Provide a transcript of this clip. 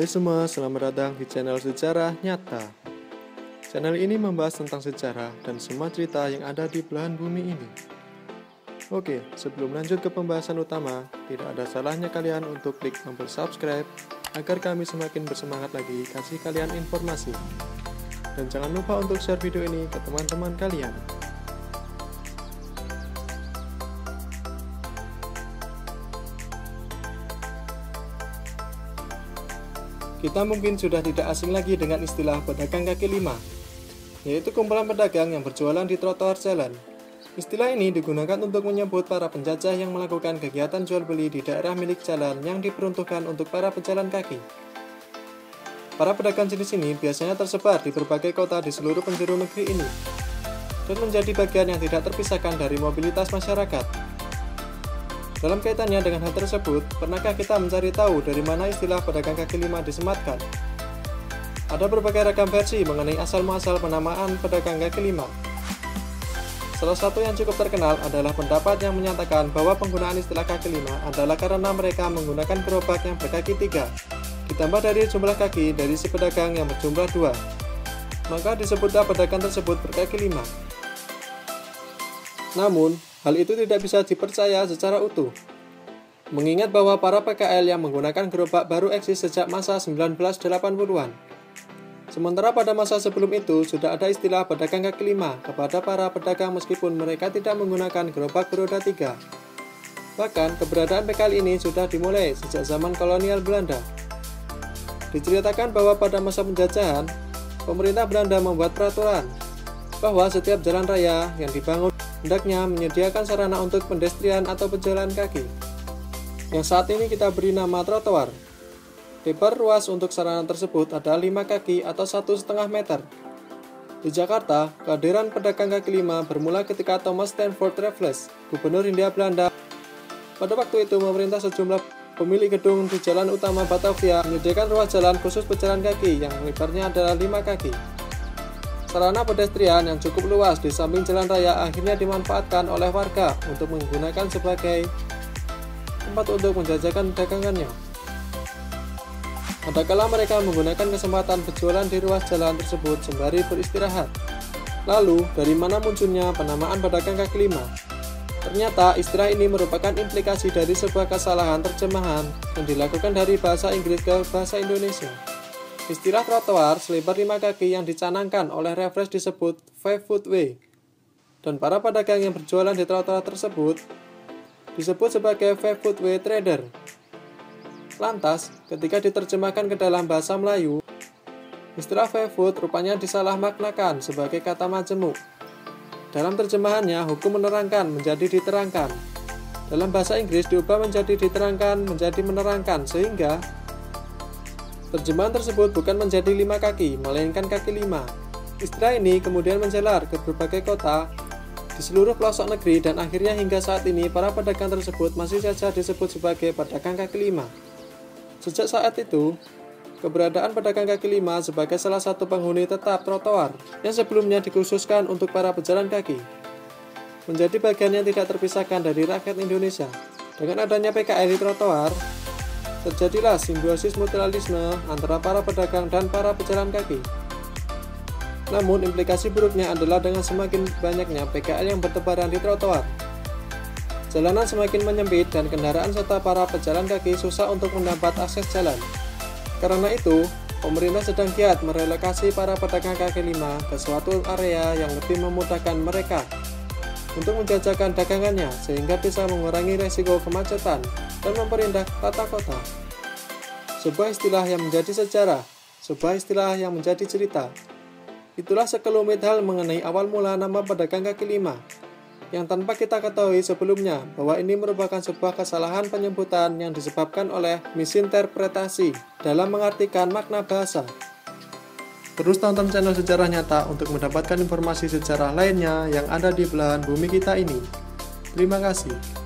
Hai semua, selamat datang di channel Sejarah Nyata. Channel ini membahas tentang sejarah dan semua cerita yang ada di belahan bumi ini. Oke, sebelum lanjut ke pembahasan utama, tidak ada salahnya kalian untuk klik tombol subscribe agar kami semakin bersemangat lagi kasih kalian informasi. Dan jangan lupa untuk share video ini ke teman-teman kalian. Kita mungkin sudah tidak asing lagi dengan istilah pedagang kaki lima, yaitu kumpulan pedagang yang berjualan di trotoar jalan. Istilah ini digunakan untuk menyebut para penjajah yang melakukan kegiatan jual beli di daerah milik jalan yang diperuntukkan untuk para pejalan kaki. Para pedagang jenis ini biasanya tersebar di berbagai kota di seluruh penjuru negeri ini, dan menjadi bagian yang tidak terpisahkan dari mobilitas masyarakat. Dalam kaitannya dengan hal tersebut, pernahkah kita mencari tahu dari mana istilah pedagang kaki lima disematkan? Ada berbagai ragam versi mengenai asal-muasal penamaan pedagang kaki lima. Salah satu yang cukup terkenal adalah pendapat yang menyatakan bahwa penggunaan istilah kaki lima adalah karena mereka menggunakan gerobak yang berkaki 3, ditambah dari jumlah kaki dari si pedagang yang berjumlah 2. Maka disebutlah pedagang tersebut berkaki 5. Namun, hal itu tidak bisa dipercaya secara utuh, mengingat bahwa para PKL yang menggunakan gerobak baru eksis sejak masa 1980-an. Sementara pada masa sebelum itu, sudah ada istilah pedagang kaki lima kepada para pedagang meskipun mereka tidak menggunakan gerobak beroda 3. Bahkan, keberadaan PKL ini sudah dimulai sejak zaman kolonial Belanda. Diceritakan bahwa pada masa penjajahan, pemerintah Belanda membuat peraturan bahwa setiap jalan raya yang dibangun hendaknya menyediakan sarana untuk pedestrian atau pejalan kaki, yang saat ini kita beri nama trotoar. Lebar ruas untuk sarana tersebut adalah 5 kaki atau 1,5 meter. Di Jakarta, kehadiran pedagang kaki lima bermula ketika Thomas Stanford Raffles, gubernur Hindia Belanda. Pada waktu itu, memerintah sejumlah pemilik gedung di jalan utama Batavia menyediakan ruas jalan khusus pejalan kaki yang lebarnya adalah 5 kaki. Sarana pedestrian yang cukup luas di samping jalan raya akhirnya dimanfaatkan oleh warga untuk menggunakan sebagai tempat untuk menjajakan dagangannya. Adakala mereka menggunakan kesempatan berjualan di ruas jalan tersebut sembari beristirahat. Lalu, dari mana munculnya penamaan pedagang kaki lima? Ternyata istilah ini merupakan implikasi dari sebuah kesalahan terjemahan yang dilakukan dari bahasa Inggris ke bahasa Indonesia. Istilah trotoar selebar 5 kaki yang dicanangkan oleh Raffles disebut 5-foot way, dan para pedagang yang berjualan di trotoar tersebut disebut sebagai 5-foot way trader. Lantas, ketika diterjemahkan ke dalam bahasa Melayu, istilah 5-foot rupanya disalahmaknakan sebagai kata majemuk. Dalam terjemahannya, hukum menerangkan menjadi diterangkan. Dalam bahasa Inggris diubah menjadi diterangkan menjadi menerangkan, sehingga terjemahan tersebut bukan menjadi 5 kaki, melainkan kaki 5. Istilah ini kemudian menjalar ke berbagai kota di seluruh pelosok negeri dan akhirnya hingga saat ini para pedagang tersebut masih saja disebut sebagai pedagang kaki 5. Sejak saat itu, keberadaan pedagang kaki 5 sebagai salah satu penghuni tetap trotoar yang sebelumnya dikhususkan untuk para pejalan kaki menjadi bagian yang tidak terpisahkan dari rakyat Indonesia. Dengan adanya PKL di trotoar, terjadilah simbiosis mutualisme antara para pedagang dan para pejalan kaki. Namun, implikasi buruknya adalah dengan semakin banyaknya PKL yang bertebaran di trotoar, jalanan semakin menyempit dan kendaraan serta para pejalan kaki susah untuk mendapat akses jalan. Karena itu, pemerintah sedang giat merelokasi para pedagang kaki lima ke suatu area yang lebih memudahkan mereka untuk menjajakan dagangannya sehingga bisa mengurangi resiko kemacetan dan memperindah tata kota. Sebuah istilah yang menjadi sejarah, sebuah istilah yang menjadi cerita. Itulah sekelumit hal mengenai awal mula nama pedagang kaki lima, yang tanpa kita ketahui sebelumnya bahwa ini merupakan sebuah kesalahan penyebutan yang disebabkan oleh misinterpretasi dalam mengartikan makna bahasa. Terus tonton channel Sejarah Nyata untuk mendapatkan informasi sejarah lainnya yang ada di belahan bumi kita ini. Terima kasih.